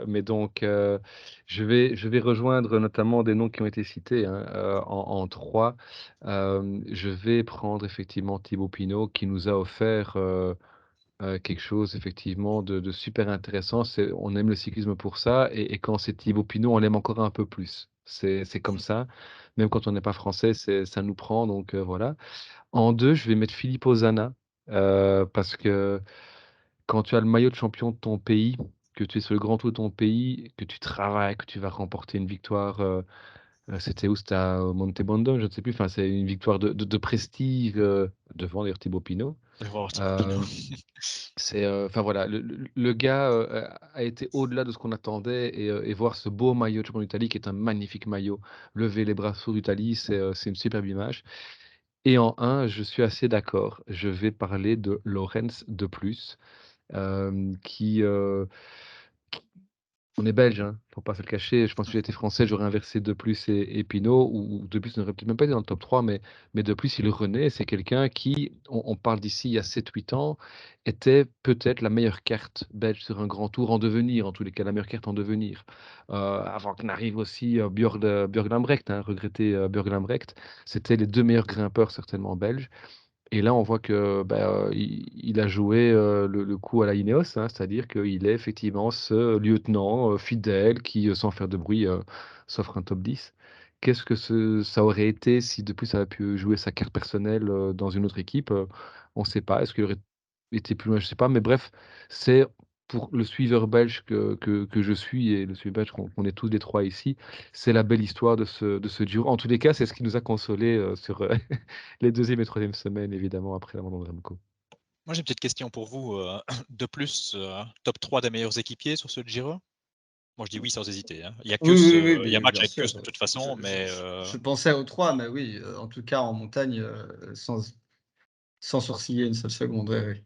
mais donc je vais rejoindre notamment des noms qui ont été cités, hein, en 3. Je vais prendre effectivement Thibaut Pinot qui nous a offert, quelque chose effectivement de super intéressant. On aime le cyclisme pour ça, et quand c'est Thibaut Pinot, on l'aime encore un peu plus. C'est comme ça, même quand on n'est pas français, ça nous prend, donc voilà. En 2, je vais mettre Filippo Zana, parce que quand tu as le maillot de champion de ton pays, que tu es sur le grand tour de ton pays, que tu travailles, que tu vas remporter une victoire, c'était où? C'était à Montebondone, je ne sais plus, enfin, c'est une victoire de prestige, devant d'ailleurs Thibaut Pinot. Je vais voir Thibaut Pinot. C'est, enfin voilà, le gars, a été au-delà de ce qu'on attendait et voir ce beau maillot de champion d'Italie qui est un magnifique maillot, lever les bras sur l'Italie, c'est une superbe image et en 1, je suis assez d'accord. Je vais parler de Laurens De Plus, qui, on est belge, hein, faut pas se le cacher. Je pense que si j'étais français, j'aurais inversé De Plus et Pinot ou De Plus n'aurait peut-être même pas été dans le top 3, mais De Plus, il renaît. C'est quelqu'un qui, on parle d'ici il y a 7-8 ans, était peut-être la meilleure carte belge sur un grand tour en devenir, en tous les cas, la meilleure carte en devenir. Avant qu'on arrive aussi Björn Lambrecht, hein, regretté Björn Lambrecht. C'était les 2 meilleurs grimpeurs certainement belges. Et là, on voit que, bah, il a joué, le coup à la Ineos, hein, c'est-à-dire qu'il est effectivement ce lieutenant, fidèle qui, sans faire de bruit, s'offre un top 10. Qu'est-ce que ça aurait été si depuis ça avait pu jouer sa carte personnelle, dans une autre équipe? On ne sait pas. Est-ce qu'il aurait été plus loin? Je ne sais pas, mais bref, c'est pour le suiveur belge que je suis et le suiveur belge qu'on est tous les 3 ici, c'est la belle histoire de ce Giro. En tous les cas, c'est ce qui nous a consolés, sur, les 2e et 3e semaines, évidemment, après l'abandon de Remco. Moi, j'ai une petite question pour vous. De plus, top 3 des meilleurs équipiers sur ce Giro? Moi, je dis oui sans hésiter, hein. Il y a Oui, Kuss, oui, oui, il y a mais match bien avec sûr. Kuss de toute façon, mais Je pensais aux 3, mais oui, en tout cas en montagne, sans sourciller une seule seconde, ouais, oui.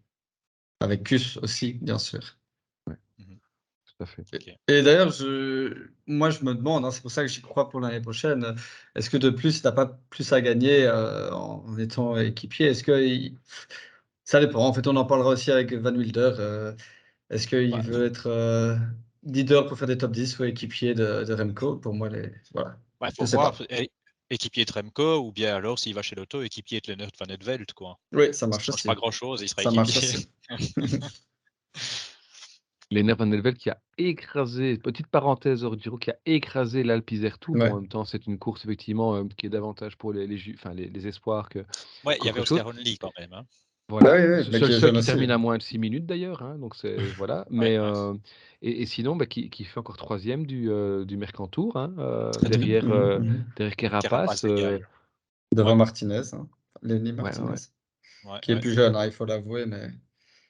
Avec Kuss aussi, bien sûr. mmh Tout à fait. Et OK. et d'ailleurs, moi, je me demande, hein, c'est pour ça que j'y crois pour l'année prochaine, est-ce que de plus, tu as pas plus à gagner, en étant équipier? Est-ce qu'il ça dépend, en fait, on en parlera aussi avec Van Wilder, est-ce qu'il Bah veut être, leader pour faire des top 10 ou équipier de Remco? Pour moi, voilà, bah, je faut sais voir, pas. équipier de Remco ou bien alors s'il va chez Lotto, équipier de Lennart van het Veld, quoi. Oui, ça Ça marche change pas aussi. grand-chose, il sera Ça marche équipier. aussi. Lennart van der Velde qui a écrasé, petite parenthèse hors Giro, qui a écrasé l'Alpe Isère Tour. Bon, Ouais. en même temps, c'est une course effectivement, qui est davantage pour les espoirs Ouais, il y avait qu'autre chose. Oscar Only quand même, hein. Bah, Voilà, oui, oui, ce mais seul qui est seul jeune qui aussi, termine hein. à moins de 6 minutes d'ailleurs, hein, donc c'est voilà, Ouais, mais ouais. et sinon, bah, qui fait encore 3e du Mercantour, hein, Très, très bien. derrière Carapaz, Carapace égale. Devant Ouais, Martinez, hein, Lenny ouais, ouais, Martinez, ouais, ouais, qui est ouais. plus jeune, hein, il faut l'avouer, mais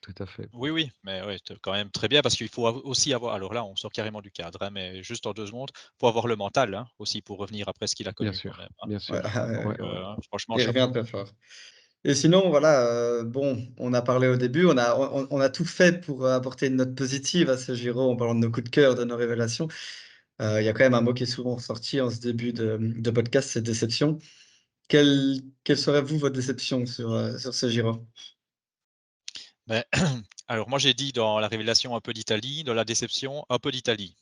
tout à fait. Oui, oui, mais ouais, quand même très bien parce qu'il faut aussi avoir, alors là, on sort carrément du cadre, hein, mais juste en 2 secondes, faut avoir le mental, hein, aussi pour revenir après ce qu'il a Bien connu quand sûr, même, hein. bien ouais, sûr. ouais, Ouais, ouais. ouais, ouais. Franchement Il revient chapeau. très fort. Et sinon, voilà, bon, on a parlé au début, on a tout fait pour, apporter une note positive à ce Giro en parlant de nos coups de cœur, de nos révélations. Il y a quand même un mot qui est souvent ressorti en ce début de podcast, c'est déception. Quelle serait, vous, votre déception sur ce Giro? Mais alors moi j'ai dit dans la révélation un peu d'Italie, dans la déception un peu d'Italie.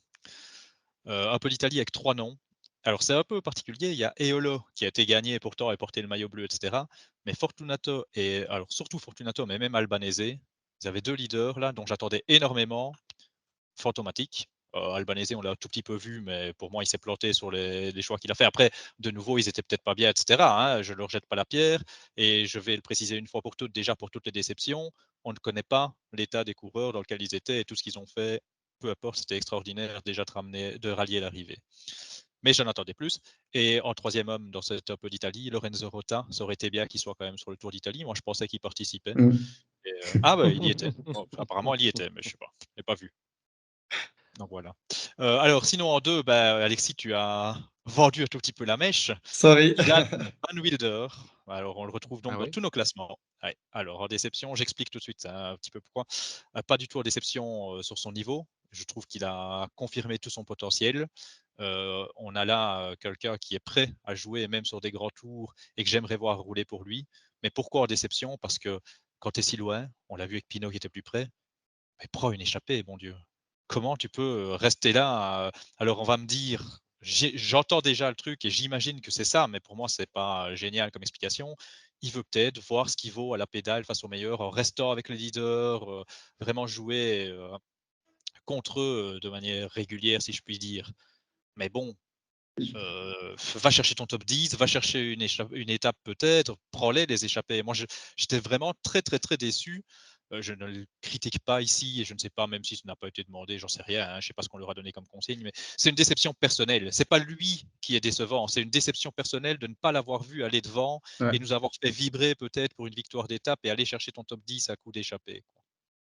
Un peu d'Italie avec 3 noms. Alors c'est un peu particulier, il y a Eolo qui a été gagné pourtant et porté le maillot bleu et cetera. Mais Fortunato et alors surtout Fortunato, mais même Albanese, ils avaient 2 leaders là dont j'attendais énormément. Fantomatique. Albanese, on l'a un tout petit peu vu, mais pour moi, il s'est planté sur les choix qu'il a fait. Après, de nouveau, ils étaient peut-être pas bien, et cetera, hein, je ne leur jette pas la pierre et je vais le préciser une fois pour toutes, déjà pour toutes les déceptions, on ne connaît pas l'état des coureurs dans lequel ils étaient et tout ce qu'ils ont fait, peu importe, c'était extraordinaire déjà de rallier l'arrivée. Mais j'en attendais plus et en 3e homme dans ce top d'Italie, Lorenzo Rota, ça aurait été bien qu'il soit quand même sur le Tour d'Italie. Moi, je pensais qu'il participait Mmh. et ah bah, il y était. Bon, apparemment, il y était, mais je sais pas, je l'ai pas vu. Donc voilà. Alors sinon en 2, bah, Alexis, tu as vendu un tout petit peu la mèche. Sorry. Dylan Van Wilder, alors on le retrouve donc Ah dans oui? tous nos classements. Ouais, alors en déception, j'explique tout de suite hein, un petit peu pourquoi. Pas du tout en déception, sur son niveau. Je trouve qu'il a confirmé tout son potentiel. On a là, quelqu'un qui est prêt à jouer même sur des grands tours et que j'aimerais voir rouler pour lui. Mais pourquoi en déception? Parce que quand tu es si loin, on l'a vu avec Pinot qui était plus près, mais prends une échappée, mon Dieu. Comment tu peux rester là alors on va me dire, j'entends déjà le truc et j'imagine que c'est ça, mais pour moi, c'est pas génial comme explication. Il veut peut-être voir ce qu'il vaut à la pédale face aux meilleurs en restant avec les leaders, vraiment jouer contre eux de manière régulière, si je puis dire. Mais bon, va chercher ton top 10, va chercher une étape peut-être, prends-les, les échappées. Moi, j'étais vraiment très, très, très déçu Je ne le critique pas ici et je ne sais pas même si ça n'a pas été demandé, j'en sais rien, hein, je sais pas ce qu'on leur a donné comme consigne, mais c'est une déception personnelle. C'est pas lui qui est décevant, c'est une déception personnelle de ne pas l'avoir vu aller devant Ouais. et nous avoir fait vibrer peut-être pour une victoire d'étape et aller chercher ton top 10 à coup d'échappée, quoi.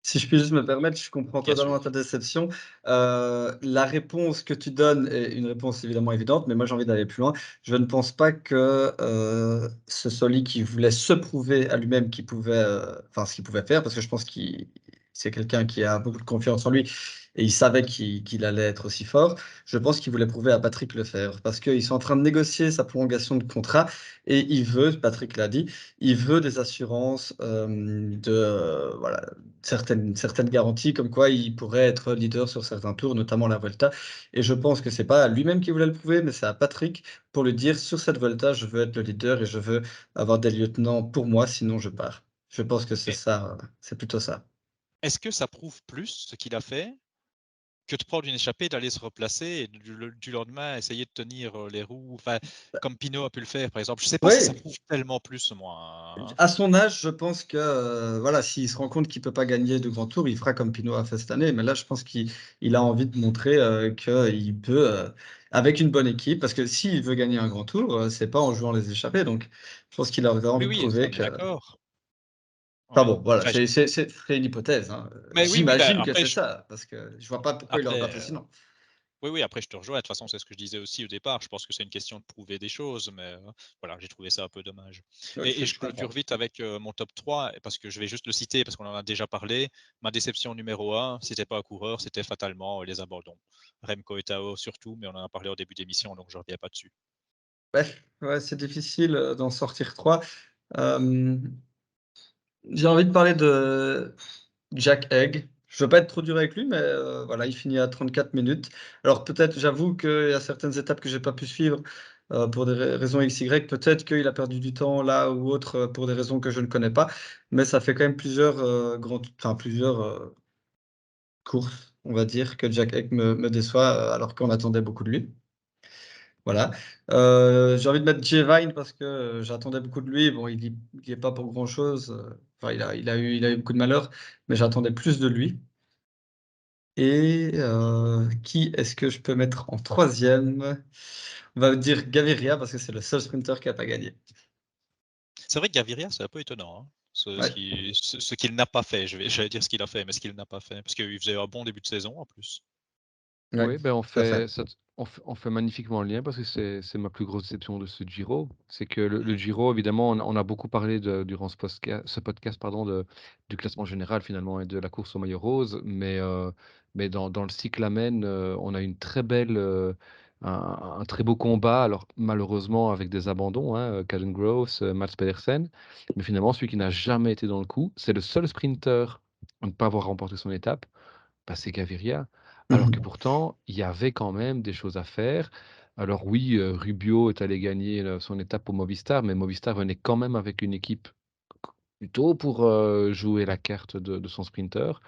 Si je puis juste me permettre, je comprends Bien totalement sûr. ta déception. La réponse que tu donnes est une réponse évidemment évidente, mais moi j'ai envie d'aller plus loin. Je ne pense pas que, ce soit lui qui voulait se prouver à lui-même qu'il pouvait, enfin ce qu'il pouvait faire, parce que je pense qu'il c'est quelqu'un qui a beaucoup de confiance en lui et il savait qu'il allait être aussi fort. Je pense qu'il voulait prouver à Patrick Lefevere parce qu'ils sont en train de négocier sa prolongation de contrat et il veut, Patrick l'a dit, il veut des assurances, voilà, certaines garanties comme quoi il pourrait être leader sur certains tours, notamment la Vuelta. Et je pense que c'est pas à lui-même qui voulait le prouver, mais c'est à Patrick pour lui dire: «Sur cette Vuelta, je veux être le leader et je veux avoir des lieutenants pour moi, sinon je pars». Je pense que c'est Et ça, c'est plutôt ça. est-ce que ça prouve plus ce qu'il a fait que de prendre une échappée, d'aller se replacer et du lendemain essayer de tenir, les roues, enfin, comme Pinot a pu le faire, par exemple? Je sais pas si ça Oui, prouve tellement plus, moi, hein. à son âge, je pense que, voilà, s'il se rend compte qu'il peut pas gagner de grands tours, il fera comme Pinot a fait cette année. Mais là, je pense qu'il a envie de montrer, qu'il peut, avec une bonne équipe parce que s'il veut gagner un grand tour, c'est pas en jouant les échappées. Donc je pense qu'il avait Oui, envie de oui, ça, prouver on est que d'accord. enfin Ouais. bon, voilà, Enfin, j c'est une hypothèse, hein, mais oui, oui, bah, j'imagine que après c'est je ça, parce que je vois pas pourquoi il l'aurait pas après, fait sinon. oui, oui, après je te rejoins. De toute façon, c'est ce que je disais aussi au départ. Je pense que c'est une question de prouver des choses, mais voilà, j'ai trouvé ça un peu dommage. Et OK, je je clôture comprends. vite avec, mon top 3 parce que je vais juste le citer parce qu'on en a déjà parlé. Ma déception numéro 1, c'était pas un coureur, c'était fatalement, les abandons. Remco Etao surtout, mais on en a parlé au début d'émission, donc je reviens pas dessus. Ouais, ouais, c'est difficile, d'en sortir 3. Hem, j'ai envie de parler de Jack Egg. Je veux pas être trop dur avec lui, mais voilà, il finit à 34 minutes. Alors peut-être, j'avoue qu'il y a certaines étapes que j'ai pas pu suivre, pour des raisons X, Y. Peut-être qu'il a perdu du temps là ou autre, pour des raisons que je ne connais pas. Mais ça fait quand même plusieurs, plusieurs, courses, on va dire, que Jack Egg me déçoit, alors qu'on attendait beaucoup de lui. Voilà. J'ai envie de mettre Jay Vine parce que, j'attendais beaucoup de lui. Bon, il y est pas pour grand chose, enfin il a eu beaucoup de malheur, mais j'attendais plus de lui. Et qui est-ce que je peux mettre en troisième? On va dire Gaviria parce que c'est le seul sprinter qui a pas gagné. C'est vrai que Gaviria, c'est un peu étonnant, hein, Ouais, ce qu'il n'a pas fait. J'allais dire ce qu'il a fait, mais ce qu'il n'a pas fait, parce qu'il faisait un bon début de saison en plus. ouais, Oui, ben, tout à fait. on fait magnifiquement le lien parce que c'est ma plus grosse déception de ce Giro. C'est que le Mmh. Giro, évidemment, on a beaucoup parlé durant ce podcast, pardon, du classement général finalement et de la course au maillot rose, mais dans le cyclamen, on a une très belle, un très beau combat. Alors malheureusement avec des abandons, hein, Caden Groves, Mats Pedersen, mais finalement celui qui n'a jamais été dans le coup, c'est le seul sprinter à ne pas avoir remporté son étape, bah, c'est Gaviria. Alors que Mmh. pourtant, il y avait quand même des choses à faire. Alors oui, Rubio est allé gagner, son étape pour Movistar, mais Movistar venait quand même avec une équipe plutôt pour, jouer la carte de son sprinter.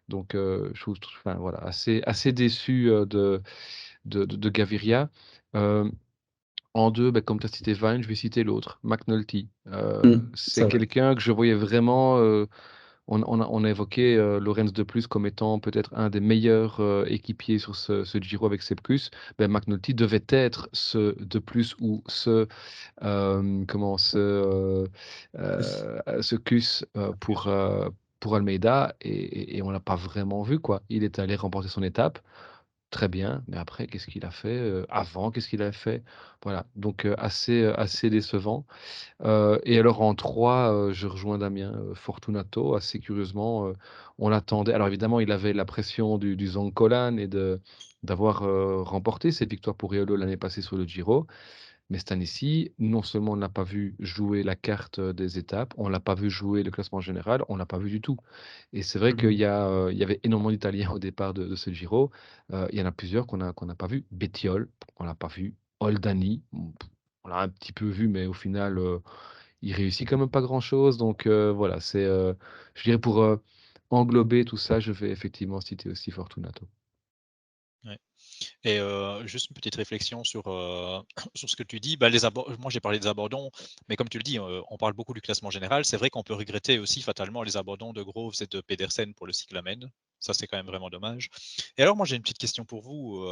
Donc, je trouve enfin voilà, assez déçu, de Gaviria. Hem, en 2, bah, comme tu as cité Vine, je vais citer l'autre, McNulty. C'est C'est vrai. quelqu'un que je voyais vraiment, on a évoqué, Laurens de Plus comme étant peut-être un des meilleurs, équipiers sur ce Giro avec Sepp-Kuss. McNulty devait être ce de Plus ou comment ce Kuss, pour Almeida et on l'a pas vraiment vu, quoi. Il est allé remporter son étape, très bien, mais après qu'est-ce qu'il a fait, avant? Qu'est-ce qu'il a fait? Voilà, donc assez décevant. Et alors en 3, je rejoins Damien, Fortunato, assez curieusement, on l'attendait, alors évidemment, il avait la pression du Zoncolan et d'avoir, remporté cette victoire pour Riolo l'année passée sur le Giro. Mais cette année-ci, non seulement on ne l'a pas vu jouer la carte, des étapes, on l'a pas vu jouer le classement général, on l'a pas vu du tout. Et c'est vrai Mmh. il y avait énormément d'Italiens au départ de ce Giro. Il y en a plusieurs qu'on n'a pas vu. Bettiol, on l'a pas vu. Oldani, on l'a un petit peu vu, mais au final, il réussit quand même pas grand-chose. Donc voilà, je dirais pour, englober tout ça, je vais effectivement citer aussi Fortunato. Ouais. Et juste une petite réflexion sur, sur ce que tu dis. Bah, moi, j'ai parlé des abandons, mais comme tu le dis, on parle beaucoup du classement général. C'est vrai qu'on peut regretter aussi fatalement les abandons de Groves et de Pedersen pour le cyclamen. Ça, c'est quand même vraiment dommage. Et alors moi, j'ai une petite question pour vous,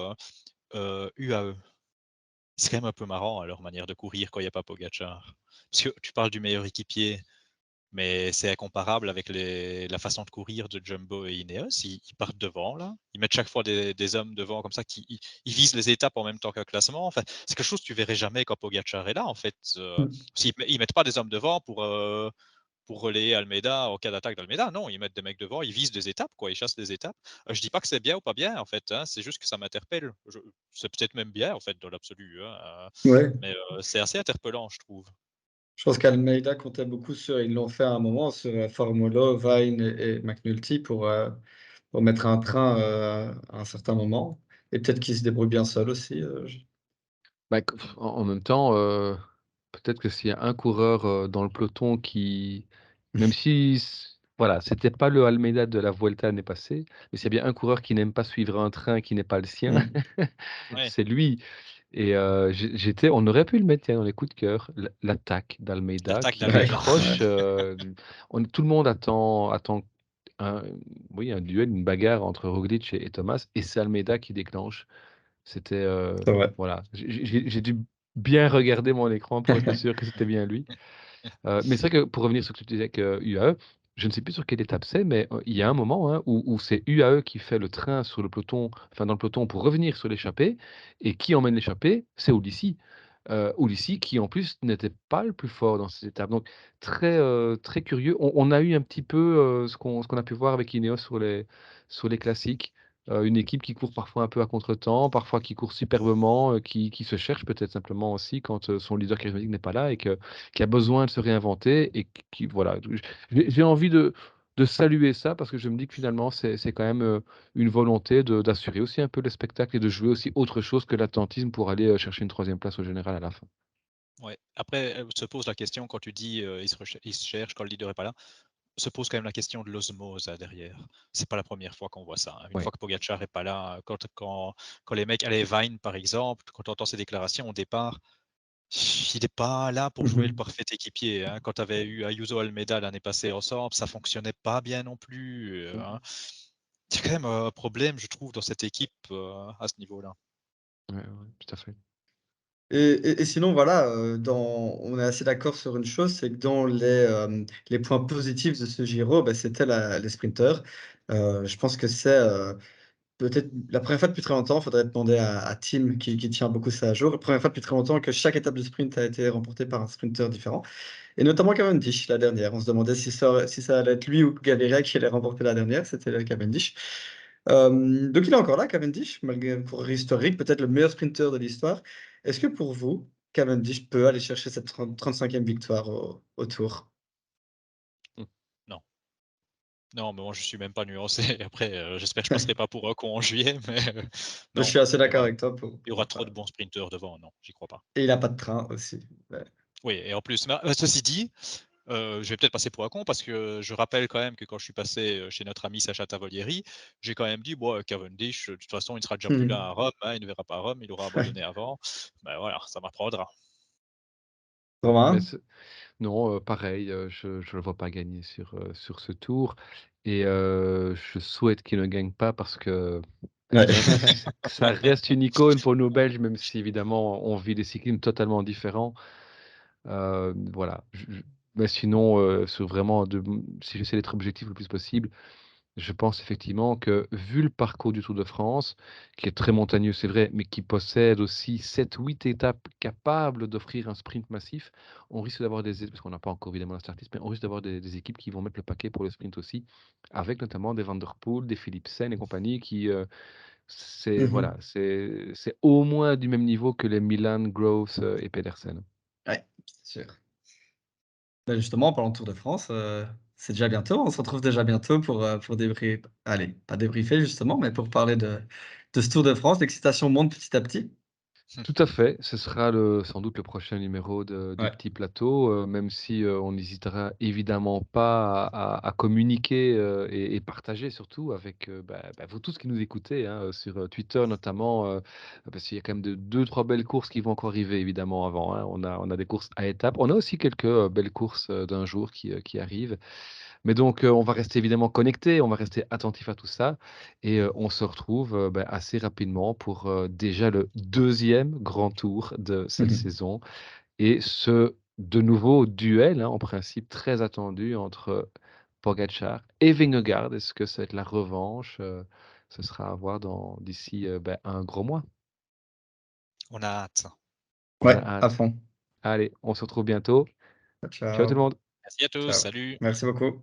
UAE. C'est quand même un peu marrant, leur manière de courir quand il y a pas Pogačar. Parce que tu parles du meilleur équipier, mais c'est incomparable avec la façon de courir de Jumbo et Ineos. Ils partent devant, là. Ils mettent chaque fois des hommes devant comme ça qui ils visent les étapes en même temps qu'un classement. Enfin, c'est quelque chose que tu verrais jamais quand Pogacar est là, en fait. Ils mettent pas des hommes devant pour relayer Almeida en cas d'attaque d'Almeida. Non, ils mettent des mecs devant, ils visent des étapes, quoi. Ils chassent des étapes. Je dis pas que c'est bien ou pas bien, en fait. Hein, c'est juste que ça m'interpelle. C'est peut-être même bien, en fait, dans l'absolu. Hein, Ouais. mais c'est assez interpellant, je trouve. Je pense qu'Almeida comptait beaucoup sur, ils l'ont fait à un moment sur Formolo, Vine et McNulty pour mettre un train à un certain moment. Et peut-être qu'il se débrouille bien seul aussi. Bah, en même temps, peut-être que s'il y a un coureur, dans le peloton qui même si voilà, c'était pas le Almeida de la Vuelta l'année passée, mais s'il y a bien un coureur qui n'aime pas suivre un train qui n'est pas le sien, Mm. Ouais, c'est lui et on aurait pu le mettre, tiens, dans les coups de cœur, l'attaque d'Almeida l'attaque qui Ouais, d'Almeida. décroche, tout le monde attend un oui, un duel, une bagarre entre Roglic et Thomas et c'est Almeida qui déclenche. C'était, c'est vrai. voilà, j'ai dû bien regarder mon écran pour être sûr que c'était bien lui. Mais c'est vrai que pour revenir sur ce que tu disais avec, UAE, je ne sais plus sur quelle étape c'est, mais, il y a un moment, hein, où c'est UAE qui fait le train sur le peloton, enfin dans le peloton pour revenir sur l'échappée et qui emmène l'échappée? C'est Ulissi. Ulissi qui en plus n'était pas le plus fort dans ces étapes. Donc très curieux. On a eu un petit peu, ce qu'on a pu voir avec Ineos sur les classiques. Une équipe qui court parfois un peu à contretemps, parfois qui court superbement, qui se cherche peut-être simplement aussi quand, son leader charismatique n'est pas là et qui a besoin de se réinventer et qui voilà, j'ai envie de saluer ça parce que je me dis que finalement c'est quand même, une volonté d'assurer aussi un peu le spectacle et de jouer aussi autre chose que l'attentisme pour aller, chercher une troisième place au général à la fin. Ouais. Après, se pose la question quand tu dis, ils se cherchent quand le leader est pas là, se pose quand même la question de l'osmose, derrière. C'est pas la première fois qu'on voit ça, hein. Une Oui. fois que Pogacar est pas là, quand les mecs allez, Vine par exemple, quand tu entends ses déclarations au départ, il est pas là pour jouer le Mhm. parfait équipier, hein. Quand tu avais eu Ayuso Almeida l'année passée ensemble, ça fonctionnait pas bien non plus, hein. Il y a quand même un problème, je trouve, dans cette équipe, à ce niveau-là. Ouais, ouais, tout à fait. Et sinon, voilà, on est assez d'accord sur une chose, c'est que dans les points positifs de ce Giro, bah, c'était les sprinteurs. Je pense que c'est peut-être la première fois depuis très longtemps, il faudrait demander à Tim qui tient beaucoup ça à jour. La première fois depuis très longtemps que chaque étape de sprint a été remportée par un sprinter différent. Et notamment Cavendish, la dernière. On se demandait si ça allait être lui ou Gaviria qui allait remporter la dernière. C'était Cavendish. Donc il est encore là, Cavendish, malgré un coureur historique, peut-être le meilleur sprinter de l'histoire. Est-ce que pour vous, Cavendish peut aller chercher cette 35e victoire au Tour? Mmh. Non. Non, mais moi je suis même pas nuancé. Après, j'espère que je passerai pas pour un con en juillet, mais Je non, suis assez il y d'accord aura avec toi il y pour aura en trop parler. de bons sprinteurs devant, non, j'y crois pas. Et il a pas de train aussi. Ouais. Oui et en plus, ceci dit, je vais peut-être passer pour un con parce que je rappelle quand même que quand je suis passé, chez notre ami Sacha Tavolieri, j'ai quand même dit: «Bon, Cavendish, de toute façon, il ne sera déjà plus là à Rome, hein, il ne verra pas Rome, il aura abandonné avant». Ben voilà, ça m'apprendra. Mais Romain? non, pareil, je le vois pas gagner sur ce tour et je souhaite qu'il ne gagne pas parce que Ouais. ça reste une icône pour nous Belges, même si évidemment on vit des cyclismes totalement différents. Voilà, mais sinon, sur vraiment si j'essaie d'être objectif le plus possible, je pense effectivement que, vu le parcours du Tour de France, qui est très montagneux, c'est vrai, mais qui possède aussi 7, 8 étapes capables d'offrir un sprint massif, on risque d'avoir parce qu'on n'a pas encore évidemment la start list, mais on risque d'avoir des équipes qui vont mettre le paquet pour le sprint aussi, avec notamment des Van der Poel, des Philipsen et compagnie qui, Mhm. voilà, c'est au moins du même niveau que les Milan, Groves, et Pedersen. Ouais, c'est sûr. Bah, justement, en parlant de Tour de France, c'est déjà bientôt. On se retrouve déjà bientôt pour allez, pas débriefer justement, mais pour parler de ce Tour de France. L'excitation monte petit à petit. Tout à fait, ce sera sans doute le prochain numéro du Ouais. Petit Plateau, même si, on n'hésitera évidemment pas à communiquer, et partager surtout avec, vous tous qui nous écoutez, hein, sur, Twitter notamment, parce qu'il y a quand même de 2-3 belles courses qui vont encore arriver évidemment avant, hein. On a des courses à étapes. On a aussi quelques, belles courses, d'un jour qui arrivent. Mais donc, on va rester évidemment connectés, on va rester attentif à tout ça et on se retrouve, assez rapidement pour, déjà le deuxième grand tour de cette saison et ce, de nouveau, duel, hein, en principe très attendu entre Pogačar et Vingegaard. Est-ce que ça va être la revanche? Ce sera à voir d'ici, un gros mois. On a hâte. On a Ouais, à hâte. fond. Allez, on se retrouve bientôt. Ciao tout le Ciao. monde. Merci à tous, Ciao. salut. Merci beaucoup.